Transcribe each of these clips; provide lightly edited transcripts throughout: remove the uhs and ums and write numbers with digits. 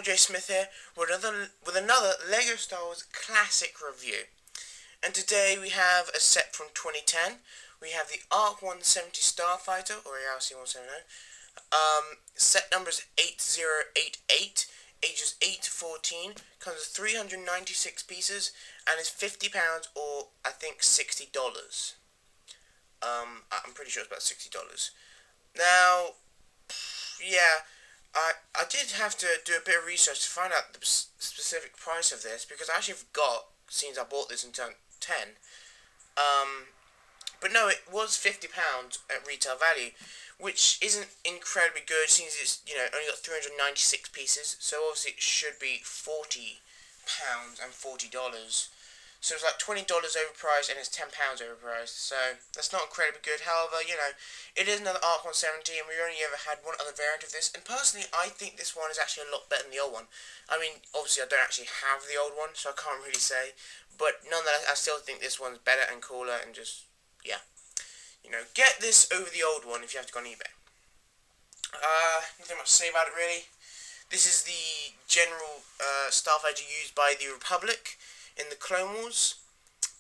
GeneralJSmith here with another LEGO Star Wars Classic review. And today we have a set from 2010. We have the ARC-170 Starfighter, or ARC-170. Set number is 8088, ages 8 to 14, comes with 396 pieces, and is £50, or I think $60. I'm pretty sure it's about $60. Now, yeah, I did have to do a bit of research to find out the specific price of this, because I actually forgot, since I bought this in 10. But no, it was £50 at retail value, which isn't incredibly good, since it's, only got 396 pieces, so obviously it should be £40 and $40. So it's like $20 overpriced, and it's £10 overpriced, so that's not incredibly good. However, it is another ARC-170, and we only ever had one other variant of this, and personally, I think this one is actually a lot better than the old one. I mean, obviously, I don't actually have the old one, so I can't really say, but nonetheless, I still think this one's better and cooler, and just, yeah. Get this over the old one if you have to go on eBay. Nothing much to say about it, really. This is the general Starfighter used by the Republic in the Clone Wars.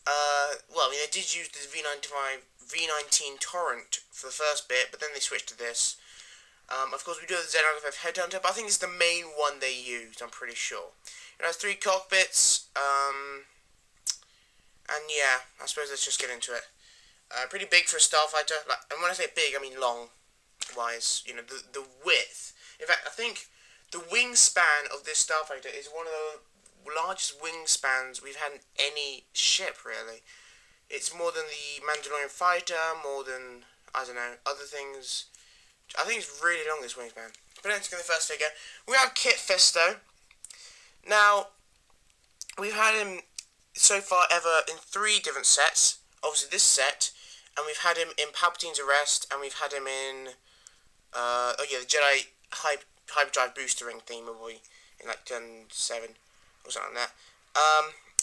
Well, they did use the V19 Torrent for the first bit, but then they switched to this. Of course, we do have the GeneralJSmith Headhunter, but I think it's the main one they used, I'm pretty sure. It has 3 cockpits, and yeah, I suppose let's just get into it. Pretty big for a Starfighter, and when I say big, I mean long-wise, the width. In fact, I think the wingspan of this Starfighter is one of the largest wingspans we've had in any ship, really. It's more than the Mandalorian fighter, more than, I don't know, other things. I think it's really long, this wingspan. But let's get the first figure. We have Kit Fisto. Now, we've had him so far ever in 3 different sets. Obviously this set, and we've had him in Palpatine's Arrest, and we've had him in, the Jedi Hyperdrive Booster Ring theme, in like Gen 7. Or something like that.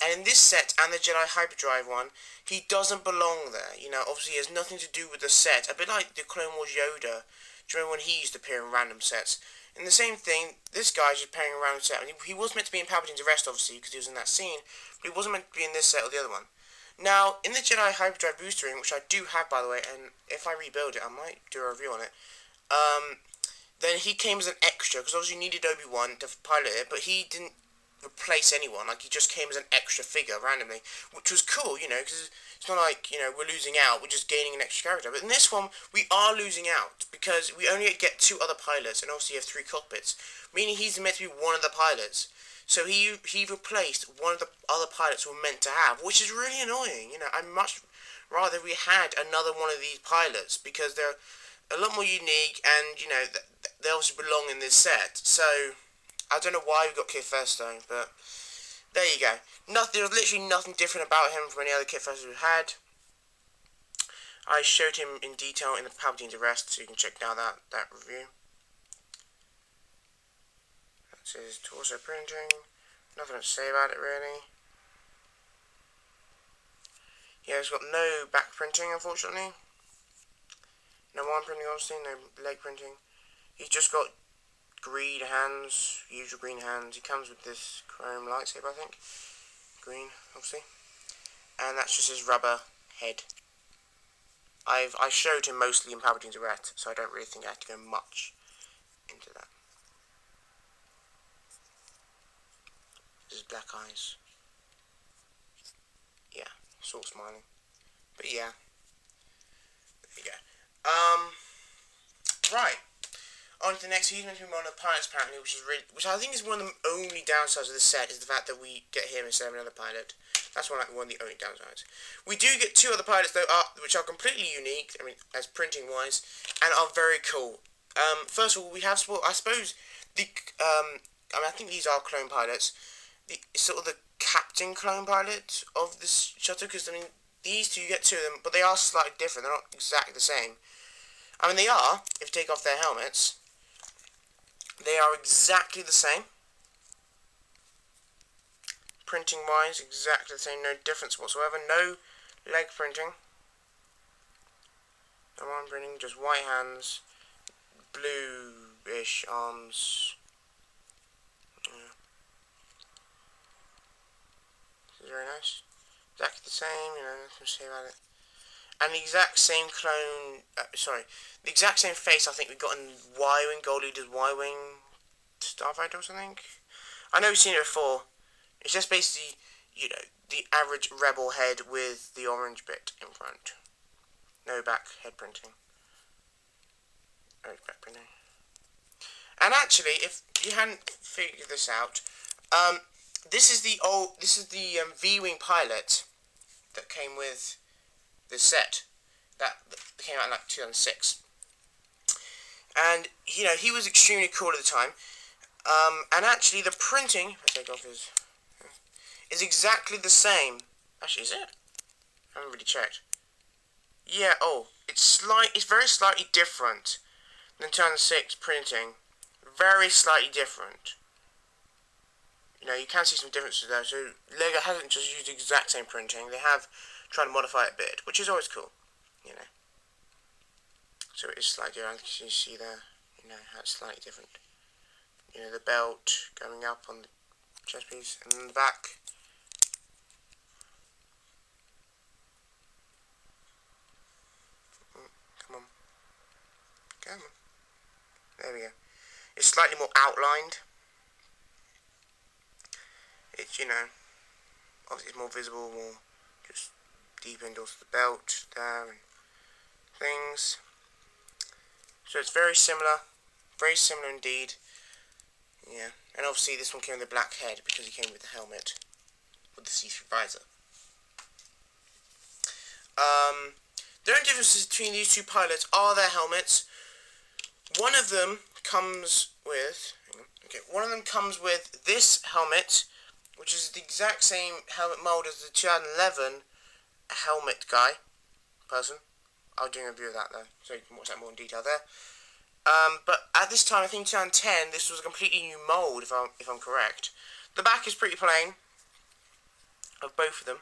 And in this set, and the Jedi Hyperdrive one, he doesn't belong there. Obviously he has nothing to do with the set. A bit like the Clone Wars Yoda. Do you remember when he used to appear in random sets? And the same thing, this guy's just appearing in random set. I mean, he was meant to be in Palpatine's Arrest, obviously, because he was in that scene. But he wasn't meant to be in this set or the other one. Now, in the Jedi Hyperdrive Booster Ring, which I do have, by the way, and if I rebuild it, I might do a review on it. Then he came as an extra, because obviously you needed Obi-Wan to pilot it, but he didn't replace anyone. Like, he just came as an extra figure randomly, which was cool, because it's not like, we're losing out, we're just gaining an extra character. But in this one, we are losing out, because we only get 2 other pilots, and obviously you have 3 cockpits, meaning he's meant to be one of the pilots. So he replaced one of the other pilots we were meant to have, which is really annoying. I'd much rather we had another one of these pilots, because they're a lot more unique, and, they also belong in this set. So I don't know why we got Kit Fisto, but there you go. There's literally nothing different about him from any other Kit Fisto we've had. I showed him in detail in the Palpatine's Arrest, so you can check out that review. That's his torso printing. Nothing to say about it, really. Yeah, it's got no back printing, unfortunately. No arm printing, obviously, no leg printing. He's just got green hands, usual green hands. He comes with this chrome lightsaber, I think. Green, obviously. And that's just his rubber head. I showed him mostly in Palpatine's Arrest, so I don't really think I have to go much into that. His black eyes. Yeah, sort of smiling. But yeah. There you go. Right. On to the next, he's meant to be one of the pilots apparently, which I think is one of the only downsides of the set, is the fact that we get him instead of another pilot. That's one of the only downsides. We do get 2 other pilots though, which are completely unique, as printing wise, and are very cool. First of all, we have, I suppose, I think these are clone pilots. Sort of the captain clone pilot of this shuttle, because these 2, you get 2 of them, but they are slightly different. They're not exactly the same. They are, if you take off their helmets. They are exactly the same. Printing wise, exactly the same, no difference whatsoever. No leg printing. No arm printing, just white hands, blue-ish arms. same, you know, nothing to say about it. And the exact same clone, the exact same face I think we got in Y-Wing, Gold Leader's Y-Wing Starfighter or something. I know we've seen it before. It's just basically, you know, the average rebel head with the orange bit in front. No back head printing. No back printing. And actually, if you hadn't figured this out, this is the V-Wing pilot that came with this set that came out in like 2006. And you know, he was extremely cool at the time. And actually, the printing, if I take off his, is exactly the same. Actually, is it? I haven't really checked. Yeah. Oh, it's very slightly different than 2006 printing. Very slightly different. You know, you can see some differences there. So Lego hasn't just used the exact same printing. They have tried to modify it a bit, which is always cool. You know. So it is slightly different. You see there. You know how it's slightly different. You know, the belt going up on the chest piece, and then the back. Come on. Come on. There we go. It's slightly more outlined. It's, you know, obviously it's more visible, more just deep into the belt there and things. So it's very similar indeed. Yeah, and obviously this one came with a black head because he came with the helmet with the see-through visor. The only differences between these two pilots are their helmets. One of them comes with this helmet, which is the exact same helmet mold as the 2011 helmet person. I'll do a review of that though, so you can watch that more in detail there. But at this time, I think 2010, this was a completely new mold, if I'm correct. The back is pretty plain of both of them.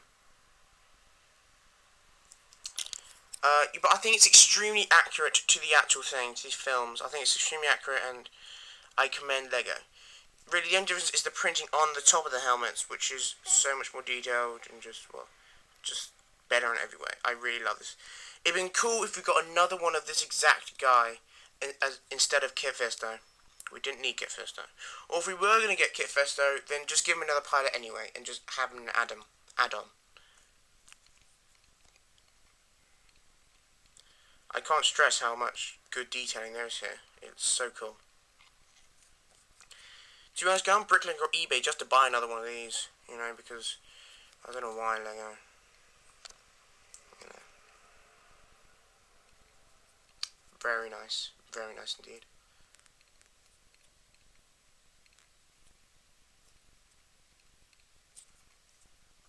But I think it's extremely accurate to the actual thing, to these films. I think it's extremely accurate, and I commend Lego. Really, the only difference is the printing on the top of the helmets, which is so much more detailed and just better in every way. I really love this. It'd been cool if we got another one of this exact guy instead of Kit Fisto. We didn't need Kit Fisto. Or if we were going to get Kit Fisto, then just give him another pilot anyway, and just have him add on. I can't stress how much good detailing there is here. It's so cool. To be honest, go on Bricklink or eBay just to buy another one of these, you know, because I don't know why Lego. You know. Very nice indeed.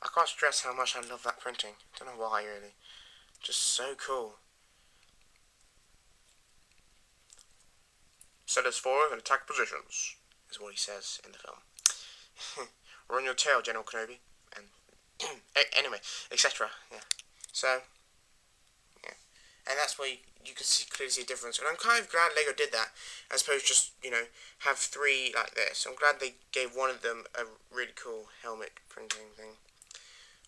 I can't stress how much I love that printing. Don't know why, really. Just so cool. Set us forward and attack positions, is what he says in the film. Run your tail, General Kenobi. And anyway, etc. Yeah. So, yeah. And that's where you can clearly see a difference. And I'm kind of glad Lego did that, as opposed to just, you know, have three like this. I'm glad they gave one of them a really cool helmet printing thing.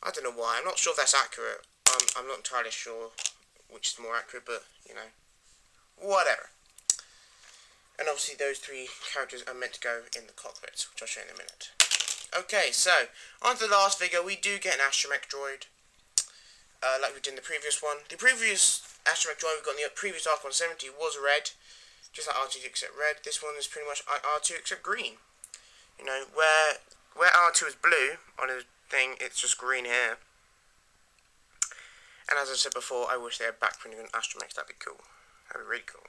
I don't know why. I'm not sure if that's accurate. I'm not entirely sure which is more accurate, but, you know, whatever. And obviously those three characters are meant to go in the cockpits, which I'll show you in a minute. Okay, so, on to the last figure. We do get an astromech droid, like we did in the previous one. The previous astromech droid we got in the previous ARC-170 was red, just like R2 except red. This one is pretty much R2 except green. You know, where R2 is blue on his thing, it's just green here. And as I said before, I wish they had back printing on astromechs. That'd be cool. That'd be really cool.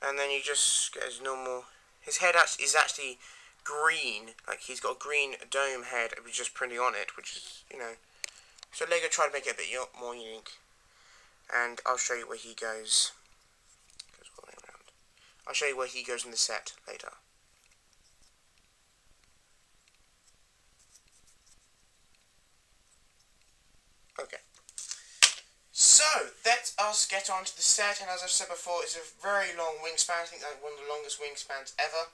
And then you just get his normal. His head is actually green, like he's got a green dome head with just printing on it, which is, you know. So Lego tried to make it a bit more unique. And I'll show you where he goes. Goes all the way around. I'll show you where he goes in the set later. Okay. So, let us get on to the set, and as I've said before, it's a very long wingspan. I think like one of the longest wingspans ever.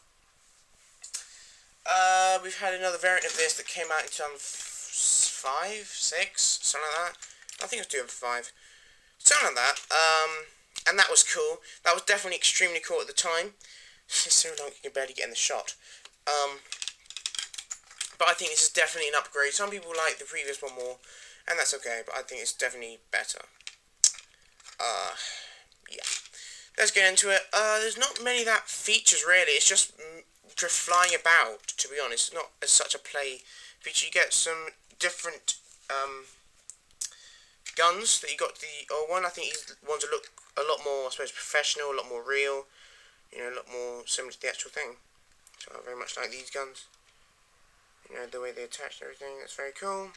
We've had another variant of this that came out in 2005, 6, something like that. I think it was 2005. Something like that. And that was cool. That was definitely extremely cool at the time. It's so long you can barely get in the shot. But I think this is definitely an upgrade. Some people like the previous one more, and that's okay, but I think it's definitely better. Yeah. Let's get into it. There's not many that features, really. It's just flying about, to be honest. It's not as such a play feature. You get some different, guns that you got. The old one, I think these ones look a lot more, I suppose, professional, a lot more real, you know, a lot more similar to the actual thing. So I very much like these guns. You know, the way they attach and everything, that's very cool.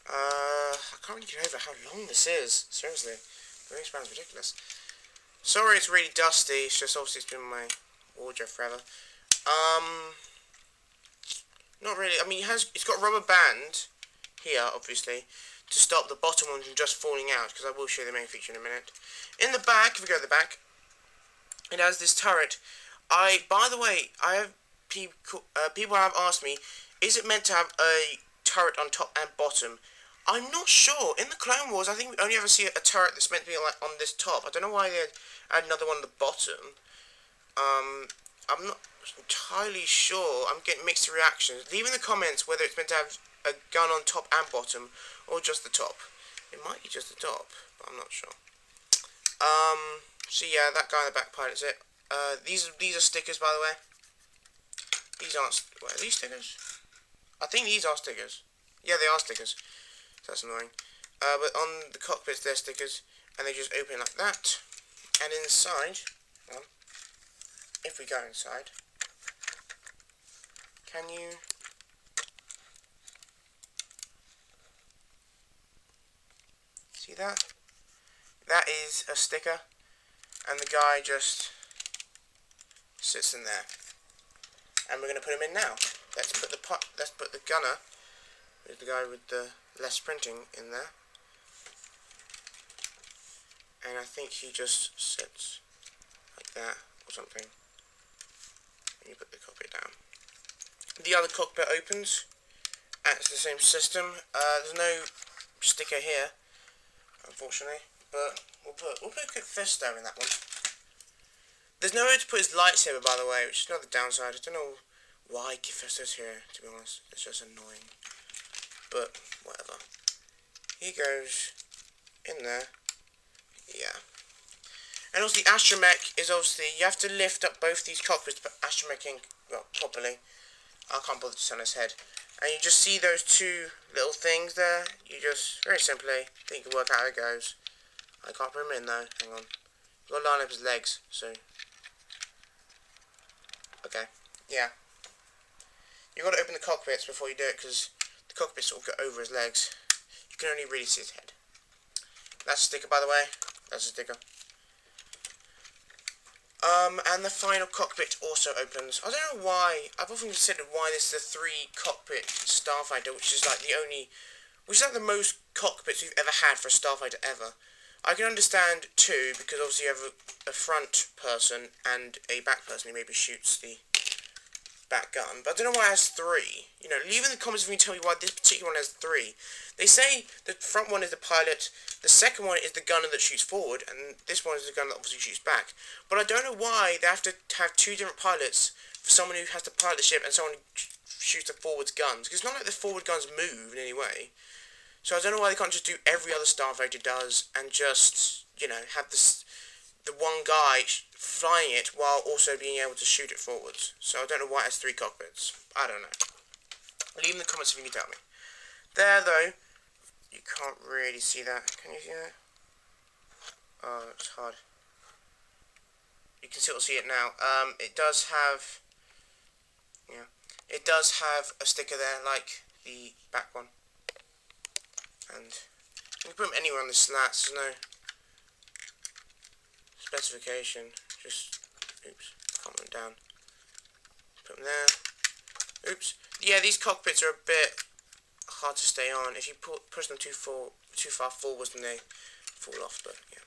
I can't really get over how long this is, seriously. The wingspan's ridiculous. Sorry it's really dusty, it's just obviously it's been in my wardrobe forever. Not really, I mean it's got a rubber band here, obviously, to stop the bottom ones from just falling out, because I will show you the main feature in a minute. In the back, if we go to the back, it has this turret. By the way, I have people have asked me, is it meant to have a turret on top and bottom? I'm not sure. In the Clone Wars, I think we only ever see a turret that's meant to be like on this top. I don't know why they add another one on the bottom. I'm not entirely sure. I'm getting mixed reactions. Leave in the comments whether it's meant to have a gun on top and bottom, or just the top. It might be just the top, but I'm not sure. So yeah, that guy in the back pilots it. These are stickers, by the way. These aren't. Wait, are these stickers? I think these are stickers. Yeah, they are stickers. That's annoying. But on the cockpits, they're stickers, and they just open like that. And inside, well, if we go inside, can you? See that? That is a sticker, and the guy just sits in there. And we're going to put him in now. Let's put the gunner, who's the guy with the less printing, in there. And I think he just sits like that, or something. And you put the cockpit down. The other cockpit opens, and it's the same system. There's no sticker here, unfortunately, but we'll put a quick Fisto in that one. There's nowhere to put his lightsaber, by the way, which is another downside. I don't know why Fisto's here, to be honest. It's just annoying. But, whatever. He goes in there. Yeah. And also the astromech is obviously, you have to lift up both these cockpits to put astromech in, well, properly. I can't bother to turn his head. And you just see those two little things there. You just, very simply, I think you can work out how it goes. I can't put him in though, hang on. You've got to line up his legs, so. Okay, yeah. You've got to open the cockpits before you do it, because the cockpits sort of go over his legs. You can only really see his head. That's a sticker, by the way. That's a sticker. And the final cockpit also opens. I don't know why. I've often considered why this is a 3-cockpit Starfighter, which is like the most cockpits we've ever had for a Starfighter ever. I can understand 2, because obviously you have a front person and a back person who maybe shoots the back gun, but I don't know why it has 3. You know, leave in the comments if you can tell me why this particular one has 3. They say the front one is the pilot, the second one is the gunner that shoots forward, and this one is the gunner that obviously shoots back. But I don't know why they have to have 2 different pilots for someone who has to pilot the ship and someone who shoots the forwards guns, because it's not like the forward guns move in any way. So I don't know why they can't just do every other Starfighter does, and just, you know, have the one guy flying it while also being able to shoot it forwards. So I don't know why it has 3 cockpits. I don't know. Leave in the comments if you can tell me. There, though, you can't really see that. Can you see that? Oh, it's hard. You can still see it now. It does have, yeah, it does have a sticker there, like the back one. And you can put them anywhere on the slats. There's no specification. Just, oops, can't put them down. Put them there. Oops. Yeah, these cockpits are a bit hard to stay on. If you push them too far forwards, then they fall off. But yeah,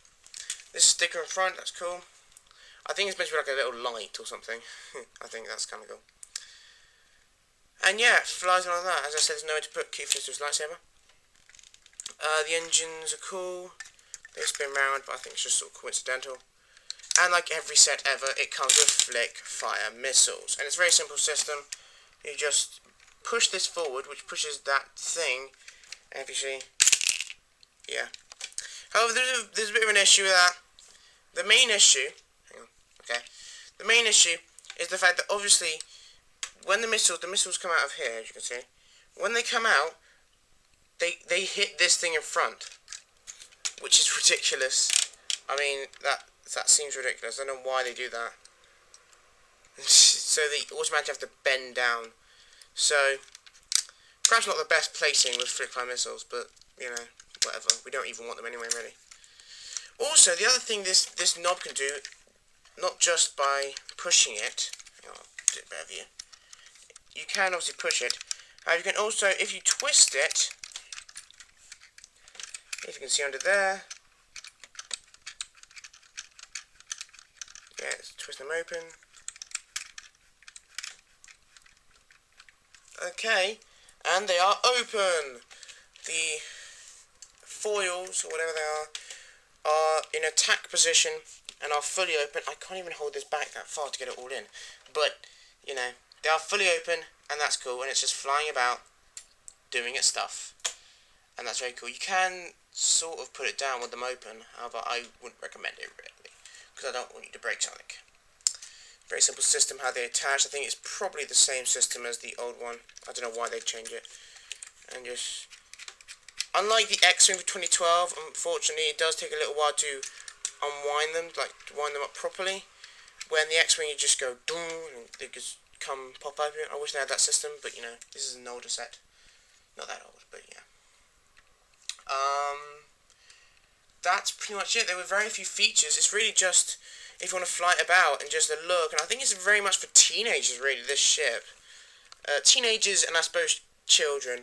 this sticker in front, that's cool. I think it's meant to be like a little light or something. I think that's kind of cool. And yeah, it flies along like that. As I said, there's nowhere to put Keith Fister's lightsaber. The engines are cool. They spin round, but I think it's just sort of coincidental. And like every set ever, it comes with flick fire missiles. And it's a very simple system. You just push this forward, which pushes that thing. And if you see, yeah. However, there's a bit of an issue with that. The main issue, hang on, okay. The main issue is the fact that obviously, when the missiles come out of here, as you can see, when they come out, they hit this thing in front, which is ridiculous. I mean, that seems ridiculous. I don't know why they do that. So they automatically have to bend down. So, perhaps not the best placing with flick-fire missiles, but, you know, whatever. We don't even want them anyway, really. Also, the other thing this knob can do, not just by pushing it, hang on, I'll do a better view. You can obviously push it. You can also, if you twist it, if you can see under there, yeah, let's twist them open. Okay, and they are open. The foils, or whatever they are in attack position and are fully open. I can't even hold this back that far to get it all in. But, you know, they are fully open, and that's cool, and it's just flying about, doing its stuff. And that's very cool. You can sort of put it down with them open, however, I wouldn't recommend it, really, because I don't want you to break something. Very simple system how they attach. I think it's probably the same system as the old one. I don't know why they changed it. And just, unlike the X-Wing for 2012, unfortunately, it does take a little while to unwind them, like to wind them up properly. When the X-Wing, you just go doom, and they just come pop open. I wish they had that system, but you know, this is an older set. Not that old, but yeah. That's pretty much it. There were very few features. It's really just if you want to fly it about and just a look. And I think it's very much for teenagers, really, this ship. Teenagers and I suppose children.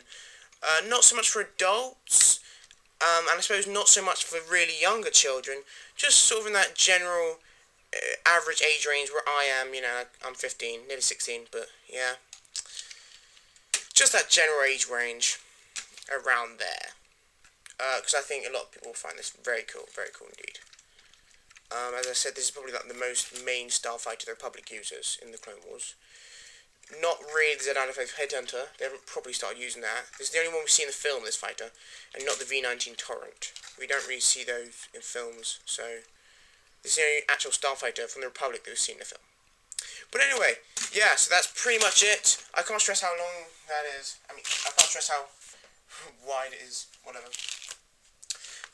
Not so much for adults, and I suppose not so much for really younger children. Just sort of in that general average age range where I am. You know, I'm 15, nearly 16, but yeah. Just that general age range around there. Because I think a lot of people will find this very cool indeed. As I said, this is probably like the most main Starfighter the Republic uses in the Clone Wars. Not really the Z95 Headhunter, they haven't probably started using that. This is the only one we see in the film, this fighter, and not the V19 Torrent. We don't really see those in films, so this is the only actual Starfighter from the Republic that we've seen in the film. But anyway, yeah, so that's pretty much it. I can't stress how long that is. I mean, I can't stress how wide it is, whatever.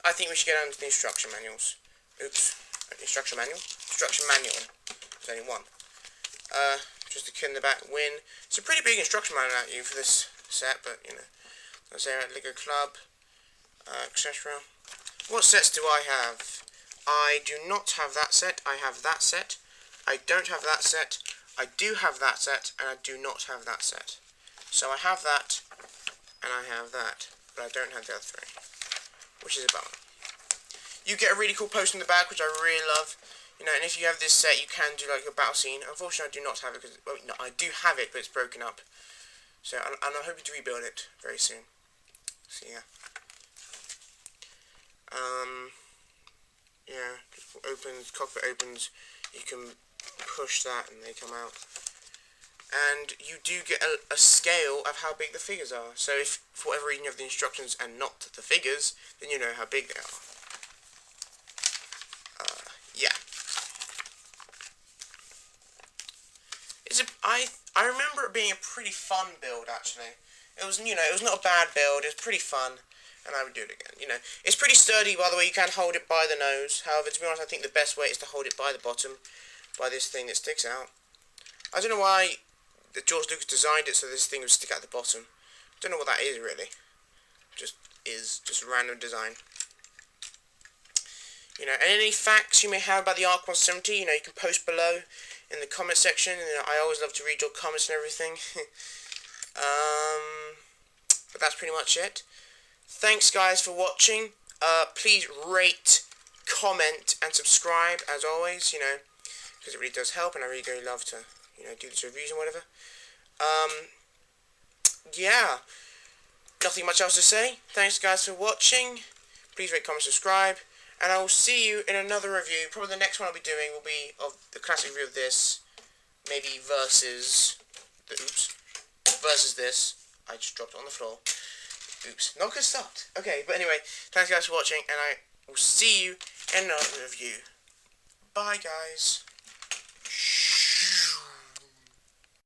I think we should get on to the instruction manuals. Oops. Instruction manual? Instruction manual. There's only one. Just a kid in the back, win. It's a pretty big instruction manual at you for this set, but, you know. Let's say at Lego Club, etc. What sets do I have? I do not have that set. I have that set. I don't have that set. I do have that set, and I do not have that set. So I have that, and I have that, but I don't have the other three, which is a bummer. You get a really cool poster in the back, which I really love. You know, and if you have this set, you can do like a battle scene. Unfortunately, I do not have it because, well, no, I do have it, but it's broken up. So, and I'm hoping to rebuild it very soon. So yeah. Yeah, opens, cockpit opens. You can push that, and they come out. And you do get a scale of how big the figures are. So if, for whatever reason, you have the instructions and not the figures, then you know how big they are. Yeah. I remember it being a pretty fun build, actually. It was, you know, it was not a bad build. It was pretty fun, and I would do it again. You know, it's pretty sturdy, by the way. You can hold it by the nose. However, to be honest, I think the best way is to hold it by the bottom, by this thing that sticks out. I don't know why George Lucas designed it so this thing would stick out the bottom. I don't know what that is, really. Just a random design. You know, and any facts you may have about the ARC-170, you know, you can post below in the comment section. You know, I always love to read your comments and everything. But that's pretty much it. Thanks, guys, for watching. Please rate, comment, and subscribe, as always, you know, because it really does help, and I really do love to, you know, do these reviews and whatever. yeah, nothing much else to say. Thanks guys for watching. Please rate, comment, subscribe, and I will see you in another review. Probably the next one I'll be doing will be of the classic review of this, maybe versus this. I just dropped it on the floor. Oops, not good start. Okay, but anyway, thanks guys for watching, and I will see you in another review. Bye guys. Shh.